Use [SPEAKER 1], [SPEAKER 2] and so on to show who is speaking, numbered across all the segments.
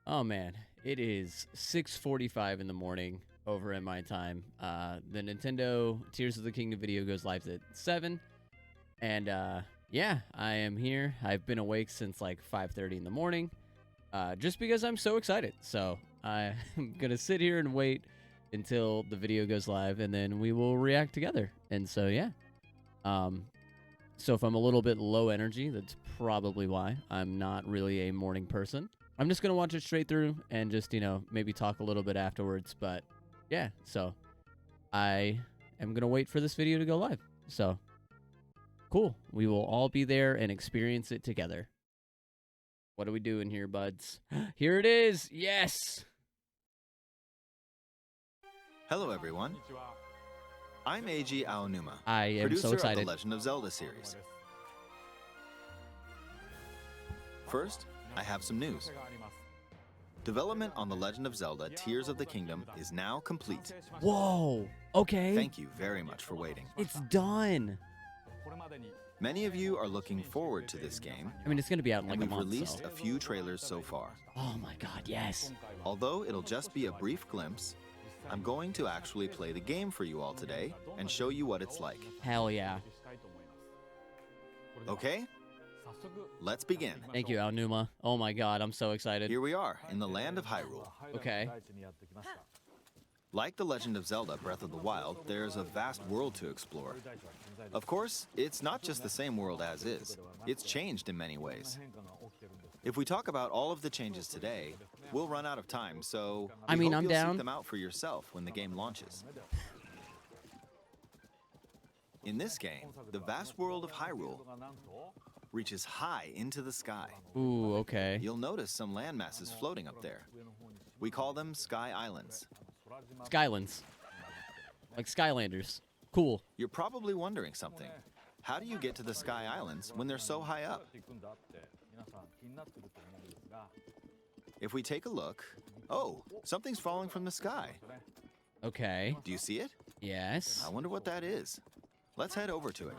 [SPEAKER 1] Oh man, it is 6:45 in the morning over at my time. The Nintendo Tears of the Kingdom video goes live at 7, and yeah, I am here. I've been awake since like 5:30 in the morning, just because I'm so excited. So I'm gonna sit here and wait until the video goes live, and then we will react together. And so yeah, so if I'm a little bit low energy, that's probably why. I'm not really a morning person. I'm just going to watch it straight through and just, maybe talk a little bit afterwards. But yeah, so I am going to wait for this video to go live. So cool. We will all be there and experience it together. What are we doing here, buds? Here it is. Yes.
[SPEAKER 2] Hello, everyone. I'm Eiji Aonuma,
[SPEAKER 1] I am
[SPEAKER 2] producer
[SPEAKER 1] so excited.
[SPEAKER 2] of the Legend of Zelda series. First, I have some news. Development on The Legend of Zelda Tears of the Kingdom is now complete.
[SPEAKER 1] Whoa. Okay.
[SPEAKER 2] Thank you very much for waiting.
[SPEAKER 1] It's done.
[SPEAKER 2] Many of you are looking forward to this game.
[SPEAKER 1] I mean, it's going to be out in like
[SPEAKER 2] and
[SPEAKER 1] a
[SPEAKER 2] we've
[SPEAKER 1] month.
[SPEAKER 2] released
[SPEAKER 1] So.
[SPEAKER 2] a few trailers so far.
[SPEAKER 1] Oh my God, yes.
[SPEAKER 2] Although it'll just be a brief glimpse, I'm going to actually play the game for you all today and show you what it's like.
[SPEAKER 1] Hell yeah.
[SPEAKER 2] Okay? Let's begin.
[SPEAKER 1] Thank you, Aonuma. Oh my God, I'm so excited.
[SPEAKER 2] Here we are in the land of Hyrule.
[SPEAKER 1] Okay.
[SPEAKER 2] Like The Legend of Zelda Breath of the Wild, there's a vast world to explore. Of course, it's not just the same world as is. It's changed in many ways. If we talk about all of the changes today, we'll run out of time, so
[SPEAKER 1] I mean, I'm
[SPEAKER 2] you'll
[SPEAKER 1] down.
[SPEAKER 2] seek them out for yourself when the game launches. In this game, the vast world of Hyrule reaches high into the sky.
[SPEAKER 1] Ooh, okay.
[SPEAKER 2] You'll notice some land masses floating up there. We call them Sky Islands.
[SPEAKER 1] Skylands. Like Skylanders. Cool.
[SPEAKER 2] You're probably wondering something. How do you get to the Sky Islands when they're so high up? If we take a look, oh, something's falling from the sky.
[SPEAKER 1] Okay.
[SPEAKER 2] Do you see it?
[SPEAKER 1] Yes.
[SPEAKER 2] I wonder what that is. Let's head over to it.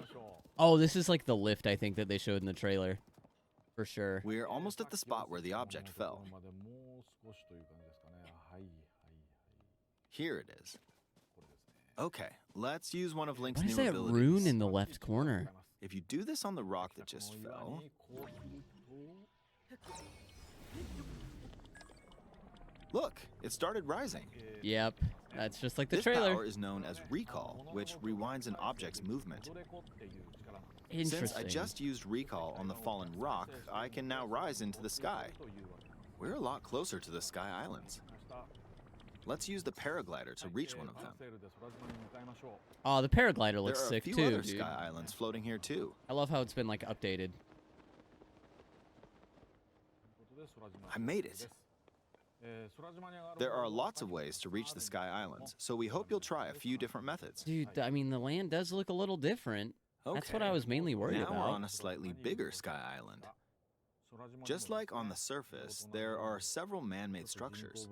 [SPEAKER 1] Oh, this is like the lift, I think, that they showed in the trailer. For sure.
[SPEAKER 2] We're almost at the spot where the object fell. Here it is. Okay, let's use one of Link's
[SPEAKER 1] What is
[SPEAKER 2] new
[SPEAKER 1] that
[SPEAKER 2] abilities.
[SPEAKER 1] rune in the left corner?
[SPEAKER 2] If you do this on the rock that just fell... Look, it started rising.
[SPEAKER 1] Yep. That's just like the
[SPEAKER 2] This
[SPEAKER 1] trailer.
[SPEAKER 2] power is known as recall, which rewinds an object's movement.
[SPEAKER 1] Interesting.
[SPEAKER 2] Since I just used recall on the fallen rock, I can now rise into the sky. We're a lot closer to the Sky Islands. Let's use the paraglider to reach one of them.
[SPEAKER 1] Oh, the paraglider looks
[SPEAKER 2] There are
[SPEAKER 1] sick
[SPEAKER 2] a few
[SPEAKER 1] too,
[SPEAKER 2] other
[SPEAKER 1] dude.
[SPEAKER 2] Sky Islands floating here too.
[SPEAKER 1] I love how it's been like updated.
[SPEAKER 2] I made it. There are lots of ways to reach the Sky Islands, so we hope you'll try a few different methods.
[SPEAKER 1] Dude, I mean, the land does look a little different. That's what I was mainly worried
[SPEAKER 2] now
[SPEAKER 1] about.
[SPEAKER 2] we're on a slightly bigger Sky Island. Just like on the surface, there are several man-made structures.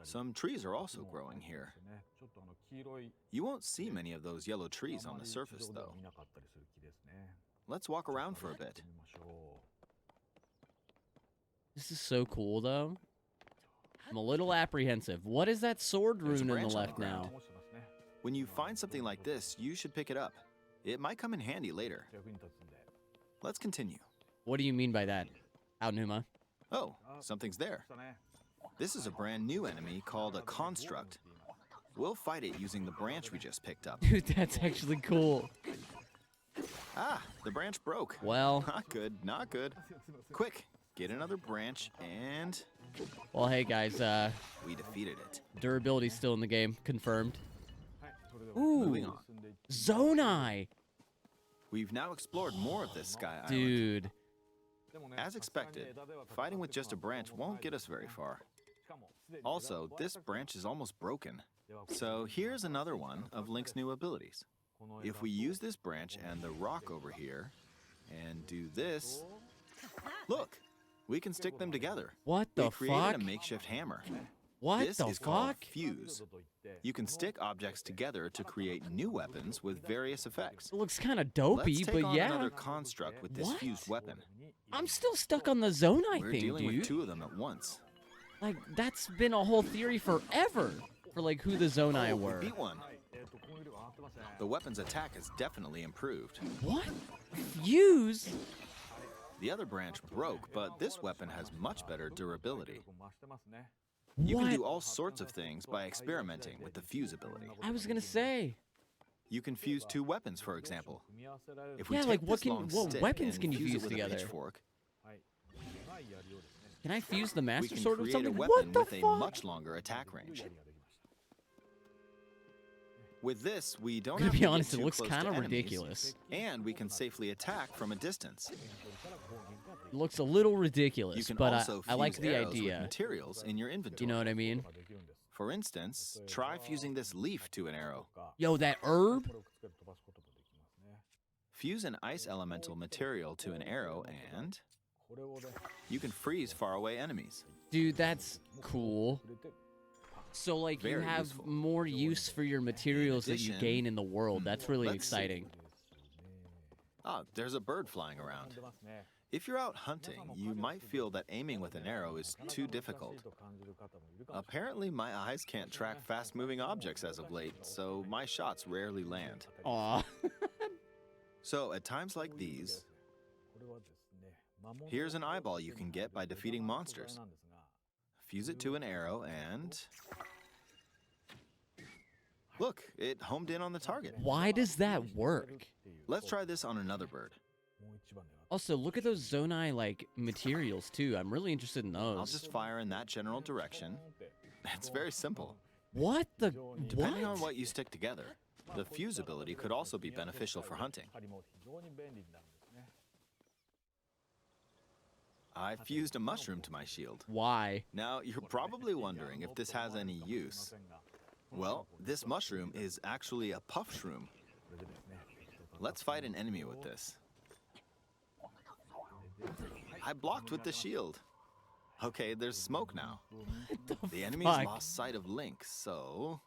[SPEAKER 2] Some trees are also growing here. You won't see many of those yellow trees on the surface, though. Let's walk around for a bit.
[SPEAKER 1] This is so cool, though. I'm a little apprehensive. What is that sword
[SPEAKER 2] There's a
[SPEAKER 1] rune in the
[SPEAKER 2] branch on the
[SPEAKER 1] left now?
[SPEAKER 2] ground. When you find something like this, you should pick it up. It might come in handy later. Let's continue.
[SPEAKER 1] What do you mean by that, Aonuma?
[SPEAKER 2] Oh, something's there. This is a brand new enemy called a construct. We'll fight it using the branch we just picked up.
[SPEAKER 1] Dude, that's actually cool.
[SPEAKER 2] Ah, the branch broke.
[SPEAKER 1] Well,
[SPEAKER 2] Not good, not good. Quick, get another branch and...
[SPEAKER 1] well, hey guys,
[SPEAKER 2] we defeated it.
[SPEAKER 1] durability's still in the game, confirmed.
[SPEAKER 2] Moving
[SPEAKER 1] Ooh,
[SPEAKER 2] on.
[SPEAKER 1] Zonai,
[SPEAKER 2] We've now explored more of this Sky Island.
[SPEAKER 1] dude.
[SPEAKER 2] As expected, fighting with just a branch won't get us very far. Also, this branch is almost broken. So here's another one of Link's new abilities. If we use this branch and the rock over here, and do this, look, we can stick them together.
[SPEAKER 1] What
[SPEAKER 2] We
[SPEAKER 1] the
[SPEAKER 2] created
[SPEAKER 1] fuck?
[SPEAKER 2] a makeshift hammer.
[SPEAKER 1] What
[SPEAKER 2] This
[SPEAKER 1] the
[SPEAKER 2] is called
[SPEAKER 1] fuck?
[SPEAKER 2] fuse. You can stick objects together to create new weapons with various effects.
[SPEAKER 1] It looks kind of
[SPEAKER 2] Let's
[SPEAKER 1] dopey,
[SPEAKER 2] take
[SPEAKER 1] but
[SPEAKER 2] on
[SPEAKER 1] yeah.
[SPEAKER 2] another construct with this
[SPEAKER 1] What?
[SPEAKER 2] fused weapon.
[SPEAKER 1] I'm still stuck on the Zonai
[SPEAKER 2] We're
[SPEAKER 1] thing,
[SPEAKER 2] dealing
[SPEAKER 1] dude.
[SPEAKER 2] with two of them at once.
[SPEAKER 1] Like, that's been a whole theory forever for, like, who the Zonai
[SPEAKER 2] Oh, we
[SPEAKER 1] were.
[SPEAKER 2] beat one. The weapon's attack has definitely improved.
[SPEAKER 1] What? Fuse?
[SPEAKER 2] The other branch broke, but this weapon has much better durability. You can
[SPEAKER 1] What?
[SPEAKER 2] do all sorts of things by experimenting with the fuse ability.
[SPEAKER 1] I was gonna say.
[SPEAKER 2] You can fuse two weapons, for example. If we
[SPEAKER 1] Yeah,
[SPEAKER 2] take
[SPEAKER 1] like, what
[SPEAKER 2] this long
[SPEAKER 1] what
[SPEAKER 2] stick
[SPEAKER 1] weapons
[SPEAKER 2] and
[SPEAKER 1] can you
[SPEAKER 2] fuse it
[SPEAKER 1] fuse
[SPEAKER 2] with a
[SPEAKER 1] together?
[SPEAKER 2] pitchfork,
[SPEAKER 1] Can I fuse the
[SPEAKER 2] we
[SPEAKER 1] Master
[SPEAKER 2] can
[SPEAKER 1] Sword with
[SPEAKER 2] create a
[SPEAKER 1] something?
[SPEAKER 2] weapon
[SPEAKER 1] What the
[SPEAKER 2] with a
[SPEAKER 1] fuck?
[SPEAKER 2] much longer attack range. With this, we don't
[SPEAKER 1] I'm
[SPEAKER 2] have
[SPEAKER 1] gonna be
[SPEAKER 2] to
[SPEAKER 1] honest,
[SPEAKER 2] get
[SPEAKER 1] it
[SPEAKER 2] too
[SPEAKER 1] looks
[SPEAKER 2] close to
[SPEAKER 1] kind of
[SPEAKER 2] enemies,
[SPEAKER 1] ridiculous.
[SPEAKER 2] and we can safely attack from a distance.
[SPEAKER 1] It looks a little ridiculous,
[SPEAKER 2] You can
[SPEAKER 1] but
[SPEAKER 2] also
[SPEAKER 1] I like
[SPEAKER 2] fuse
[SPEAKER 1] the
[SPEAKER 2] arrows with
[SPEAKER 1] idea.
[SPEAKER 2] materials in your inventory.
[SPEAKER 1] You know what I mean?
[SPEAKER 2] For instance, try fusing this leaf to an arrow.
[SPEAKER 1] Yo, that herb?
[SPEAKER 2] Fuse an ice elemental material to an arrow and you can freeze faraway enemies.
[SPEAKER 1] Dude, that's cool. So, like, you
[SPEAKER 2] Very
[SPEAKER 1] have
[SPEAKER 2] useful.
[SPEAKER 1] more use for your materials that you
[SPEAKER 2] addition,
[SPEAKER 1] gain in the world. That's really
[SPEAKER 2] let's see.
[SPEAKER 1] exciting.
[SPEAKER 2] Ah, there's a bird flying around. If you're out hunting, you might feel that aiming with an arrow is too difficult. Apparently, my eyes can't track fast-moving objects as of late, so my shots rarely land.
[SPEAKER 1] Aw.
[SPEAKER 2] So, at times like these, here's an eyeball you can get by defeating monsters. Fuse it to an arrow and... Look, it homed in on the target.
[SPEAKER 1] Why does that work?
[SPEAKER 2] Let's try this on another bird.
[SPEAKER 1] Also, look at those Zonai, like, materials, too. I'm really interested in those.
[SPEAKER 2] I'll just fire in that general direction. It's very simple.
[SPEAKER 1] What the...
[SPEAKER 2] Depending
[SPEAKER 1] what?
[SPEAKER 2] on what you stick together, the fuse ability could also be beneficial for hunting. I fused a mushroom to my shield.
[SPEAKER 1] Why?
[SPEAKER 2] Now, you're probably wondering if this has any use. Well, this mushroom is actually a puff shroom. Let's fight an enemy with this. I blocked with the shield. Okay, there's smoke now. The enemy's
[SPEAKER 1] fuck?
[SPEAKER 2] lost sight of Link, so...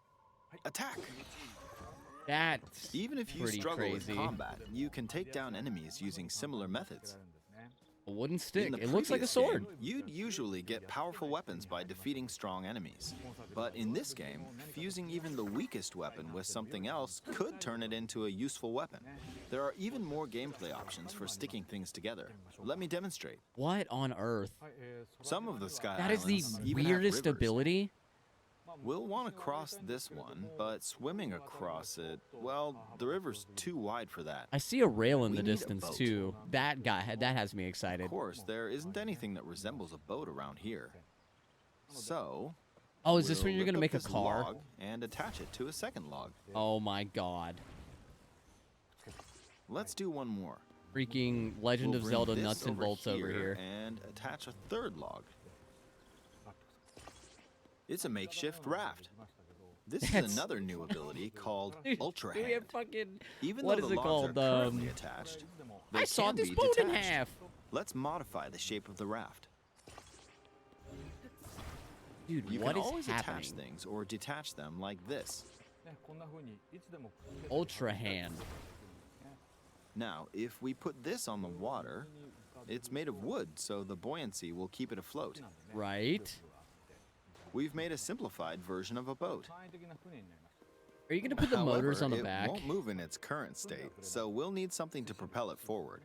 [SPEAKER 2] Attack!
[SPEAKER 1] That's
[SPEAKER 2] Even if you
[SPEAKER 1] pretty
[SPEAKER 2] struggle
[SPEAKER 1] crazy.
[SPEAKER 2] with combat, you can take down enemies using similar methods.
[SPEAKER 1] A wooden stick.
[SPEAKER 2] In the
[SPEAKER 1] It looks like a
[SPEAKER 2] previous
[SPEAKER 1] sword.
[SPEAKER 2] game, you'd usually get powerful weapons by defeating strong enemies. But in this game, fusing even the weakest weapon with something else could turn it into a useful weapon. There are even more gameplay options for sticking things together. Let me demonstrate.
[SPEAKER 1] What on earth?
[SPEAKER 2] Some of the Sky
[SPEAKER 1] That is the
[SPEAKER 2] Islands even have
[SPEAKER 1] weirdest
[SPEAKER 2] rivers.
[SPEAKER 1] ability.
[SPEAKER 2] We'll want to cross this one, but swimming across it, well, the river's too wide for that.
[SPEAKER 1] I see a rail in
[SPEAKER 2] We
[SPEAKER 1] the
[SPEAKER 2] need a
[SPEAKER 1] distance,
[SPEAKER 2] boat.
[SPEAKER 1] too. That has me excited.
[SPEAKER 2] Of course, there isn't anything that resembles a boat around here. So,
[SPEAKER 1] Oh, is this when
[SPEAKER 2] we'll
[SPEAKER 1] you're going to
[SPEAKER 2] lift
[SPEAKER 1] make
[SPEAKER 2] up
[SPEAKER 1] a
[SPEAKER 2] this
[SPEAKER 1] car?
[SPEAKER 2] log and attach it to a second log.
[SPEAKER 1] Oh, my God.
[SPEAKER 2] Let's do one more.
[SPEAKER 1] Freaking Legend
[SPEAKER 2] We'll
[SPEAKER 1] of
[SPEAKER 2] bring
[SPEAKER 1] Zelda
[SPEAKER 2] this
[SPEAKER 1] nuts and bolts over here.
[SPEAKER 2] And attach a third log. It's a makeshift raft. This is
[SPEAKER 1] That's-
[SPEAKER 2] another new ability called Ultra
[SPEAKER 1] We
[SPEAKER 2] Hand.
[SPEAKER 1] have fucking...
[SPEAKER 2] Even
[SPEAKER 1] what
[SPEAKER 2] though
[SPEAKER 1] is
[SPEAKER 2] the
[SPEAKER 1] it
[SPEAKER 2] logs
[SPEAKER 1] called?
[SPEAKER 2] are currently attached, they
[SPEAKER 1] I saw
[SPEAKER 2] can
[SPEAKER 1] this
[SPEAKER 2] be
[SPEAKER 1] boat in
[SPEAKER 2] detached.
[SPEAKER 1] half.
[SPEAKER 2] Let's modify the shape of the raft.
[SPEAKER 1] Dude,
[SPEAKER 2] You
[SPEAKER 1] what
[SPEAKER 2] can
[SPEAKER 1] is
[SPEAKER 2] always
[SPEAKER 1] happening?
[SPEAKER 2] attach things or detach them like this.
[SPEAKER 1] Ultra hand.
[SPEAKER 2] Now, if we put this on the water, it's made of wood, so the buoyancy will keep it afloat.
[SPEAKER 1] Right?
[SPEAKER 2] We've made a simplified version of a boat.
[SPEAKER 1] Are you going to put the motors on the
[SPEAKER 2] it
[SPEAKER 1] back?
[SPEAKER 2] won't move in its current state, so we'll need something to propel it forward.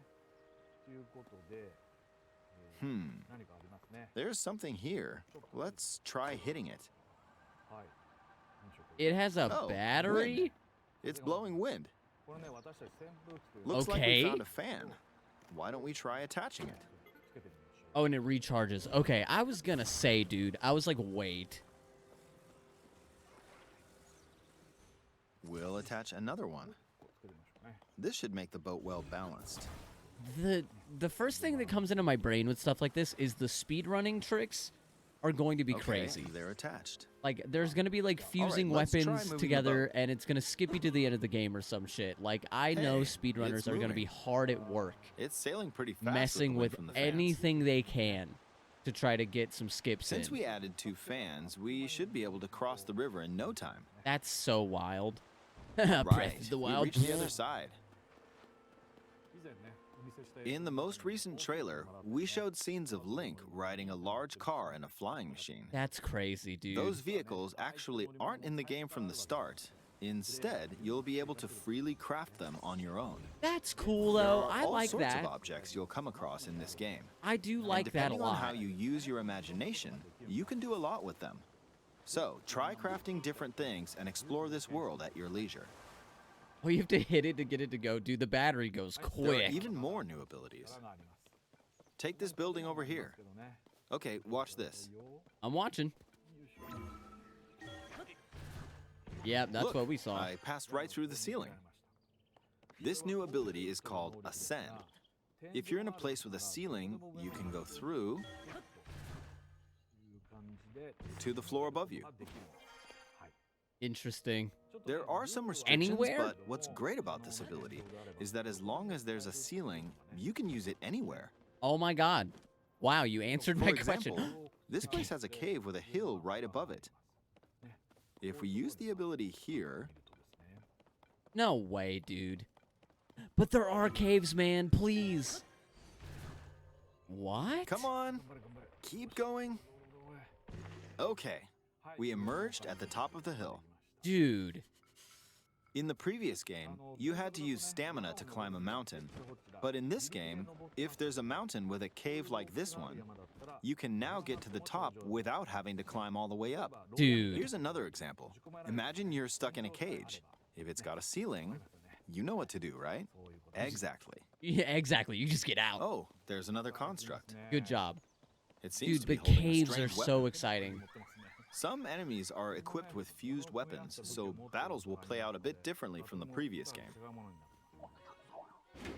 [SPEAKER 2] There's something here. Let's try hitting it.
[SPEAKER 1] It has a
[SPEAKER 2] Oh,
[SPEAKER 1] battery?
[SPEAKER 2] wind. It's blowing wind. Looks like
[SPEAKER 1] Okay.
[SPEAKER 2] we found a fan. Why don't we try attaching it?
[SPEAKER 1] Oh, and it recharges. Okay, I was going to say, dude. I was like, wait.
[SPEAKER 2] We'll attach another one. This should make the boat well balanced.
[SPEAKER 1] The first thing that comes into my brain with stuff like this is the speedrunning tricks are going to be
[SPEAKER 2] Okay,
[SPEAKER 1] crazy.
[SPEAKER 2] they're attached.
[SPEAKER 1] Like, there's going to be, like, fusing
[SPEAKER 2] let's try
[SPEAKER 1] weapons
[SPEAKER 2] moving the
[SPEAKER 1] together,
[SPEAKER 2] boat.
[SPEAKER 1] and it's going to skip you to the end of the game or some shit. Like, I know
[SPEAKER 2] Hey,
[SPEAKER 1] speedrunners
[SPEAKER 2] it's
[SPEAKER 1] are going to be
[SPEAKER 2] moving.
[SPEAKER 1] hard at work
[SPEAKER 2] It's sailing pretty fast
[SPEAKER 1] messing
[SPEAKER 2] with,
[SPEAKER 1] with
[SPEAKER 2] the wind from the fans.
[SPEAKER 1] anything they can to try to get some skips
[SPEAKER 2] Since
[SPEAKER 1] in.
[SPEAKER 2] we added 2 fans, we should be able to cross the river in no time.
[SPEAKER 1] That's so wild. Breath
[SPEAKER 2] Right,
[SPEAKER 1] of the
[SPEAKER 2] we
[SPEAKER 1] Wild.
[SPEAKER 2] reached the other side. In the most recent trailer, we showed scenes of Link riding a large car and a flying machine.
[SPEAKER 1] That's crazy, dude.
[SPEAKER 2] Those vehicles actually aren't in the game from the start. Instead, you'll be able to freely craft them on your own.
[SPEAKER 1] That's cool,
[SPEAKER 2] There
[SPEAKER 1] though.
[SPEAKER 2] are
[SPEAKER 1] I
[SPEAKER 2] all
[SPEAKER 1] like
[SPEAKER 2] sorts
[SPEAKER 1] that.
[SPEAKER 2] of objects you'll come across in this game.
[SPEAKER 1] I do
[SPEAKER 2] And
[SPEAKER 1] like that a
[SPEAKER 2] depending on how
[SPEAKER 1] lot.
[SPEAKER 2] you use your imagination, you can do a lot with them. So, try crafting different things and explore this world at your leisure.
[SPEAKER 1] Oh, you have to hit it to get it to go. Dude, the battery goes
[SPEAKER 2] There are
[SPEAKER 1] quick.
[SPEAKER 2] even more new abilities. Take this building over here. Okay, watch this.
[SPEAKER 1] I'm watching. Yep, that's
[SPEAKER 2] Look,
[SPEAKER 1] what we saw.
[SPEAKER 2] I passed right through the ceiling. This new ability is called Ascend. If you're in a place with a ceiling, you can go through to the floor above you.
[SPEAKER 1] Interesting.
[SPEAKER 2] There are some restrictions,
[SPEAKER 1] Anywhere?
[SPEAKER 2] but what's great about this ability is that as long as there's a ceiling, you can use it anywhere.
[SPEAKER 1] Oh my god. Wow, you answered
[SPEAKER 2] For
[SPEAKER 1] my
[SPEAKER 2] example,
[SPEAKER 1] question.
[SPEAKER 2] this place has a cave with a hill right above it. If we use the ability here,
[SPEAKER 1] No way, dude. But there are caves, man. Please. What?
[SPEAKER 2] come on, keep going. Okay, we emerged at the top of the hill.
[SPEAKER 1] Dude.
[SPEAKER 2] In the previous game, you had to use stamina to climb a mountain. But in this game, if there's a mountain with a cave like this one, you can now get to the top without having to climb all the way up.
[SPEAKER 1] Dude.
[SPEAKER 2] Here's another example. Imagine you're stuck in a cage. If it's got a ceiling, you know what to do, right? Exactly.
[SPEAKER 1] Yeah, exactly. You just get out.
[SPEAKER 2] Oh, there's another construct.
[SPEAKER 1] Good job.
[SPEAKER 2] It seems
[SPEAKER 1] Dude,
[SPEAKER 2] to be
[SPEAKER 1] the
[SPEAKER 2] holding a
[SPEAKER 1] caves are
[SPEAKER 2] strange
[SPEAKER 1] so
[SPEAKER 2] weapon.
[SPEAKER 1] exciting.
[SPEAKER 2] Some enemies are equipped with fused weapons, so battles will play out a bit differently from the previous game.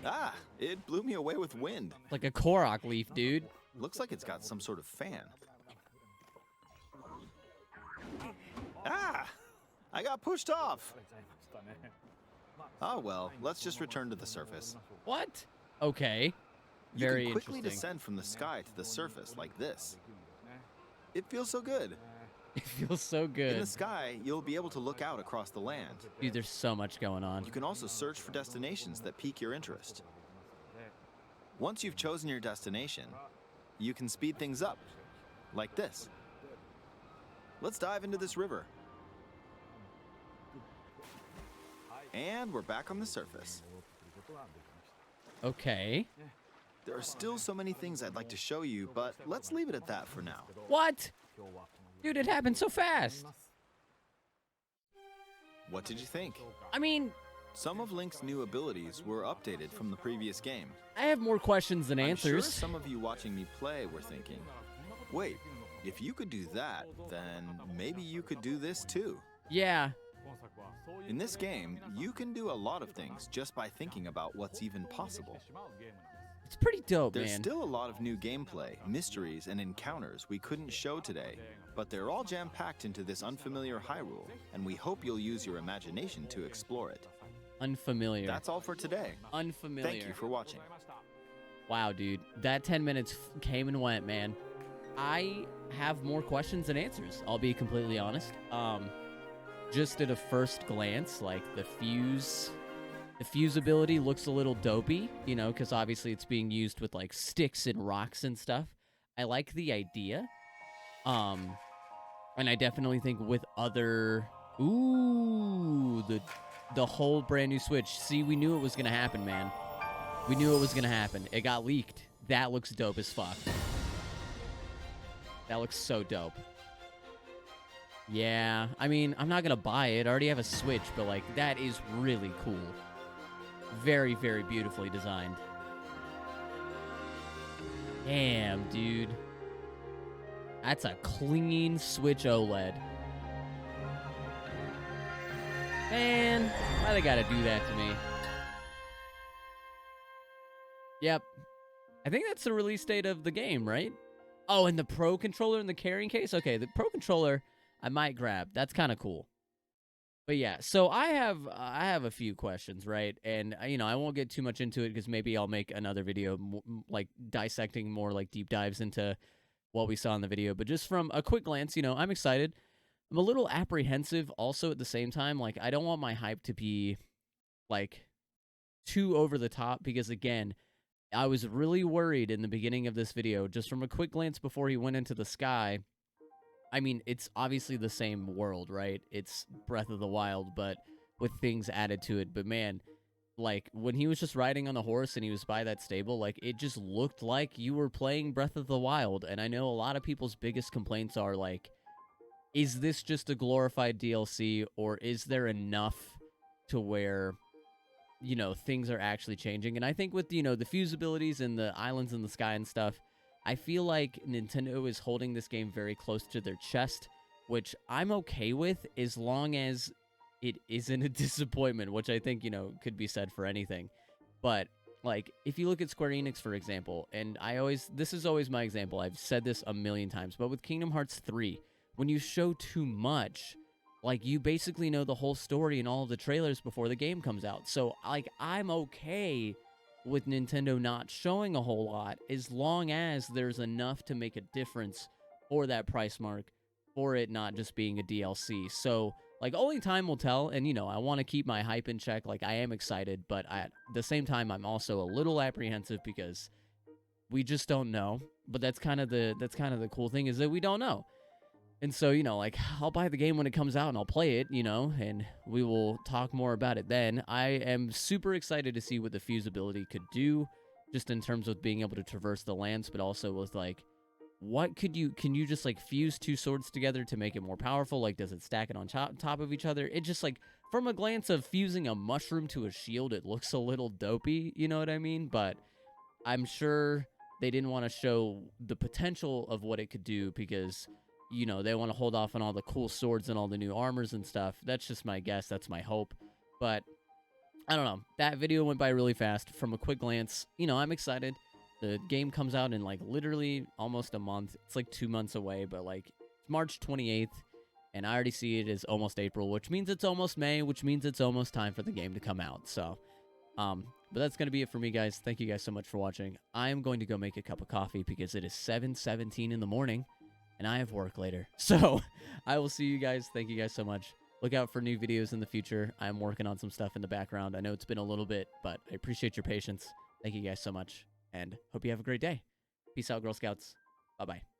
[SPEAKER 2] Ah, it blew me away with wind.
[SPEAKER 1] Like a Korok leaf, dude.
[SPEAKER 2] Looks like it's got some sort of fan. Ah! I got pushed off! Ah well, let's just return to the surface.
[SPEAKER 1] What? Okay.
[SPEAKER 2] You
[SPEAKER 1] Very
[SPEAKER 2] can quickly
[SPEAKER 1] interesting.
[SPEAKER 2] descend from the sky to the surface like this. It feels so good.
[SPEAKER 1] It feels so
[SPEAKER 2] In
[SPEAKER 1] good.
[SPEAKER 2] the sky, you'll be able to look out across the land.
[SPEAKER 1] Dude, there's so much going on.
[SPEAKER 2] You can also search for destinations that pique your interest. Once you've chosen your destination, you can speed things up, like this. Let's dive into this river. And we're back on the surface.
[SPEAKER 1] Okay.
[SPEAKER 2] There are still so many things I'd like to show you, but let's leave it at that for now.
[SPEAKER 1] What? Dude, it happened so fast.
[SPEAKER 2] What did you think?
[SPEAKER 1] I mean,
[SPEAKER 2] Some of Link's new abilities were updated from the previous game.
[SPEAKER 1] I have more questions than
[SPEAKER 2] I'm sure
[SPEAKER 1] answers.
[SPEAKER 2] some of you watching me play were thinking, wait, if you could do that, then maybe you could do this too.
[SPEAKER 1] Yeah.
[SPEAKER 2] In this game, you can do a lot of things just by thinking about what's even possible.
[SPEAKER 1] It's pretty dope,
[SPEAKER 2] There's
[SPEAKER 1] man.
[SPEAKER 2] still a lot of new gameplay, mysteries, and encounters we couldn't show today, but they're all jam-packed into this unfamiliar Hyrule, and we hope you'll use your imagination to explore it.
[SPEAKER 1] Unfamiliar.
[SPEAKER 2] That's all for today.
[SPEAKER 1] Unfamiliar.
[SPEAKER 2] Thank you for watching.
[SPEAKER 1] Wow, dude. That 10 minutes came and went, man. I have more questions than answers, I'll be completely honest. Just at a first glance, like the fuse ability looks a little dopey, you know, because obviously it's being used with like sticks and rocks and stuff. I like the idea. And I definitely think with other... Ooh, the whole brand new Switch. See, we knew it was going to happen, man. We knew it was going to happen. It got leaked. That looks dope as fuck. That looks so dope. Yeah, I mean, I'm not going to buy it. I already have a Switch, but, like, that is really cool. Very, very beautifully designed. Damn, dude. That's a clean Switch OLED. Man, why they gotta do that to me? Yep. I think that's the release date of the game, right? Oh, and the Pro Controller in the carrying case? Okay, the Pro Controller I might grab. That's kind of cool. But yeah, so I have a few questions, right? And, you know, I won't get too much into it because maybe I'll make another video, like, dissecting more, like, deep dives into what we saw in the video. But just from a quick glance, you know, I'm excited. I'm a little apprehensive also at the same time. Like, I don't want my hype to be, like, too over the top because, again, I was really worried in the beginning of this video, just from a quick glance before he went into the sky. I mean, it's obviously the same world, right? It's Breath of the Wild, but with things added to it. But man, like, when he was just riding on the horse and he was by that stable, like, it just looked like you were playing Breath of the Wild. And I know a lot of people's biggest complaints are, like, is this just a glorified DLC, or is there enough to where, you know, things are actually changing? And I think with, you know, the fuse abilities and the islands in the sky and stuff, I feel like Nintendo is holding this game very close to their chest, which I'm okay with as long as it isn't a disappointment, which I think, you know, could be said for anything. But, like, if you look at Square Enix, for example, and this is always my example, I've said this a million times, but with Kingdom Hearts 3, when you show too much, like, you basically know the whole story in all of the trailers before the game comes out. So, like, I'm okay with Nintendo not showing a whole lot as long as there's enough to make a difference for that price mark, for it not just being a DLC. So, like, only time will tell, and, you know, I want to keep my hype in check. Like, I am excited, but at the same time, I'm also a little apprehensive because we just don't know. But that's kind of the cool thing, is that we don't know. And so, you know, like, I'll buy the game when it comes out and I'll play it, you know, and we will talk more about it then. I am super excited to see what the fuse ability could do, just in terms of being able to traverse the lands, but also with, like, what can you just, like, fuse two swords together to make it more powerful? Like, does it stack it on top of each other? It just, like, from a glance of fusing a mushroom to a shield, it looks a little dopey, you know what I mean? But I'm sure they didn't want to show the potential of what it could do because, you know, they want to hold off on all the cool swords and all the new armors and stuff. That's just my guess. That's my hope. But I don't know. That video went by really fast. From a quick glance, you know, I'm excited. The game comes out in, like, literally almost a month. It's like 2 months away, but, like, it's March 28th, and I already see it as almost April, which means it's almost May, which means it's almost time for the game to come out. So, but that's going to be it for me, guys. Thank you guys so much for watching. I am going to go make a cup of coffee because it is 7:17 in the morning, and I have work later. So, I will see you guys. Thank you guys so much. Look out for new videos in the future. I'm working on some stuff in the background. I know it's been a little bit, but I appreciate your patience. Thank you guys so much, and hope you have a great day. Peace out, Girl Scouts. Bye-bye.